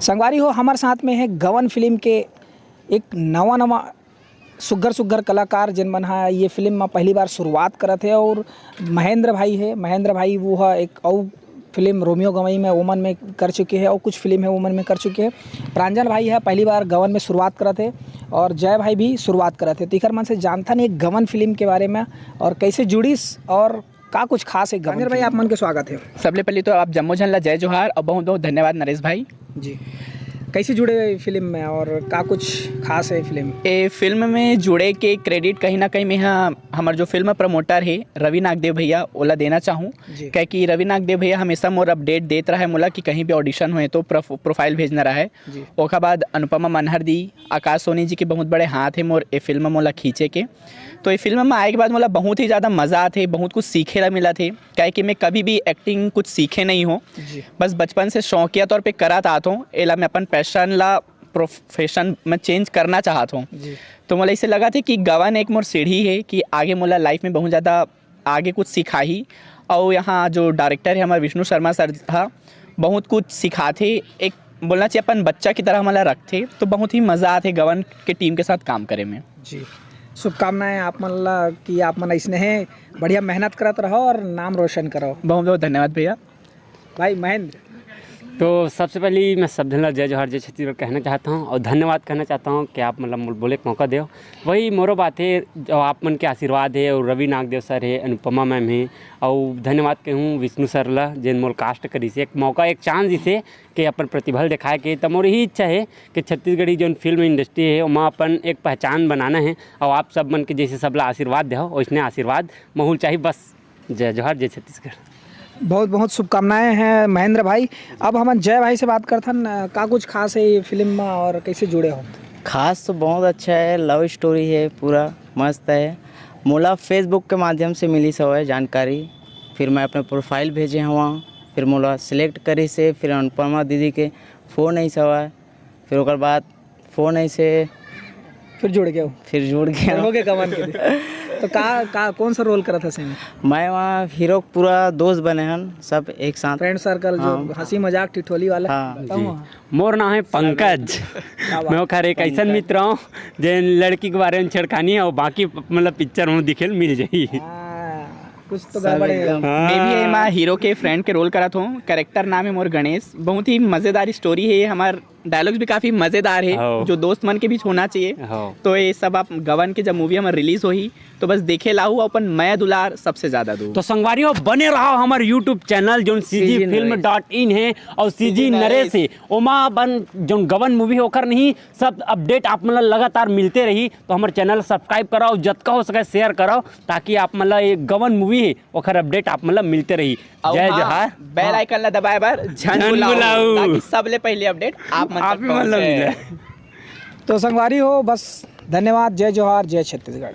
संगवारी हो हमारे साथ में है गवन फिल्म के एक नवा सुग्घर कलाकार जिन मन हा ये फिल्म में पहली बार शुरुआत करत है और महेंद्र भाई है। महेंद्र भाई वो है एक और फिल्म रोमियो गवई में ओमन में कर चुके हैं और कुछ फिल्म है ओमन में कर चुके हैं। प्रांजल भाई है पहली बार गवन में शुरुआत करत है और जय भाई भी शुरुआत करत है। तिखर मन से जानता नहीं गवन फिल्म के बारे में और कैसे जुड़ीस और का कुछ खास है। प्रांजल भाई आप मन के स्वागत है। सबले पहले तो आप जम्मो झन ला जय जोहार और बहुत बहुत धन्यवाद नरेश भाई जी। कैसे जुड़े फिल्म में और का कुछ खास है फिल्म? ए फिल्म में जुड़े के क्रेडिट कहीं ना कहीं मैं हमारे जो फिल्म प्रमोटर है रवि नागदेव भैया ओला देना चाहूँ, क्या कि रवि नागदेव भैया हमेशा मोर अपडेट देते रहा है मोला कि कहीं भी ऑडिशन हुए तो प्रोफाइल भेजना रहा है। ओखा बाद अनुपमा मनहर दी आकाश सोनी जी के बहुत बड़े हाथ है मोर ए फिल्म मोला खींचे के। तो ये फिल्म में आए के बाद मोला बहुत ही ज़्यादा मज़ा आते, बहुत कुछ सीखे ला मिला थे। क्या कि मैं कभी भी एक्टिंग कुछ सीखे नहीं हूँ, बस बचपन से शौकिया तौर पे करा आता हूँ। एला मैं अपन पैशन ला प्रोफेशन में चेंज करना चाहता हूँ। तो मोला इसे लगा था कि गवन एक मोर सीढ़ी है कि आगे मोला लाइफ में बहुत ज़्यादा आगे कुछ सिखाही। और यहाँ जो डायरेक्टर है हमारे विष्णु शर्मा सर था बहुत कुछ सिखाते, एक बोलना चाहिए अपन बच्चा की तरह मला रखते। तो बहुत ही मज़ा आते गवन के टीम के साथ काम करे में। जी शुभकामनाएं आप मन ला कि आप मन ऐसने है बढ़िया मेहनत करत रहो और नाम रोशन करो। बहुत बहुत धन्यवाद भैया। भाई महेंद्र, तो सबसे पहले मैं सब धन जय जोहार जय छत्तीसगढ़ कहना चाहता हूँ और धन्यवाद कहना चाहता हूँ कि आप मतलब बोले के मौका दो। वही मोरो बात है जो आप मन के आशीर्वाद है और रवि नागदेव सर है, अनुपमा मैम है और धन्यवाद कहूँ विष्णु सर ला जिन मोल कास्ट करी से एक मौका एक चांस जिसे कि अपन प्रतिभा दिखाए के। तो मोर ही इच्छा है कि छत्तीसगढ़ी जो फिल्म इंडस्ट्री है वहाँ अपन एक पहचान बनाना है और आप सब मन के जैसे सबला आशीर्वाद दो वैसने आशीर्वाद महूल चाहिए। बस जय जोहार जय छत्तीसगढ़। बहुत बहुत शुभकामनाएं हैं महेंद्र भाई। अब हम जय भाई से बात करथन, का कुछ खास है ये फिल्म में और कैसे जुड़े हो? खास तो बहुत अच्छा है, लव स्टोरी है, पूरा मस्त है। मोला फेसबुक के माध्यम से मिली सब है जानकारी, फिर मैं अपने प्रोफाइल भेजे हुआ, फिर मोला सिलेक्ट करी से फिर अनुपमा दीदी के फ़ोन आई सब है, फिर ओकर बाद फ़ोन आई से फिर जुड़ गए हो? फिर जुड़ गया हो गए गवन के। तो का कौन सा रोल करा था सही में? मैं वहाँ हीरो पूरा दोस्त बने हन सब एक साथ, फ्रेंड सर्कल जो हंसी मजाक टिठोली वाला। हाँ। मोर नाम है पंकज। मैं ओखर एक ऐसा मित्र हूँ जिन लड़की के बारे में छेड़खानी है और बाकी मतलब पिक्चर में दिखे मिल जाई। कुछ तो गड़बड़ है। मैं भी मैं हीरो के फ्रेंड के रोल करा था। कैरेक्टर नाम है मोर गणेश। बहुत ही मज़ेदार स्टोरी है ये, हमार डायलॉग्स भी काफ़ी मज़ेदार है जो दोस्त मन के बीच होना चाहिए। तो ये सब आप गवन के जब मूवी हमारे रिलीज़ होही तो बस देखे लाहू अपन मैं दुलार सबसे ज़्यादा दूँ। तो संगवारियों बने रहा हमारे यूट्यूब चैनल जो cgfilm.in है और CG नरेश है ओमा बन जो गवन मूवी होकर नहीं सब अपडेट आप मतलब लगातार मिलते रही। तो हमारे चैनल सब्सक्राइब कराओ, जतका हो सके शेयर कराओ ताकि आप मतलब ये गवन मूवी है ओकर अपडेट आप मतलब मिलते रही। जय जोहार। बेल आइकन ला दबाए बार झन बुलाओ ताकि सबले पहले अपडेट आप मतलब। तो संगवारी हो बस धन्यवाद। जय जोहार जय छत्तीसगढ़।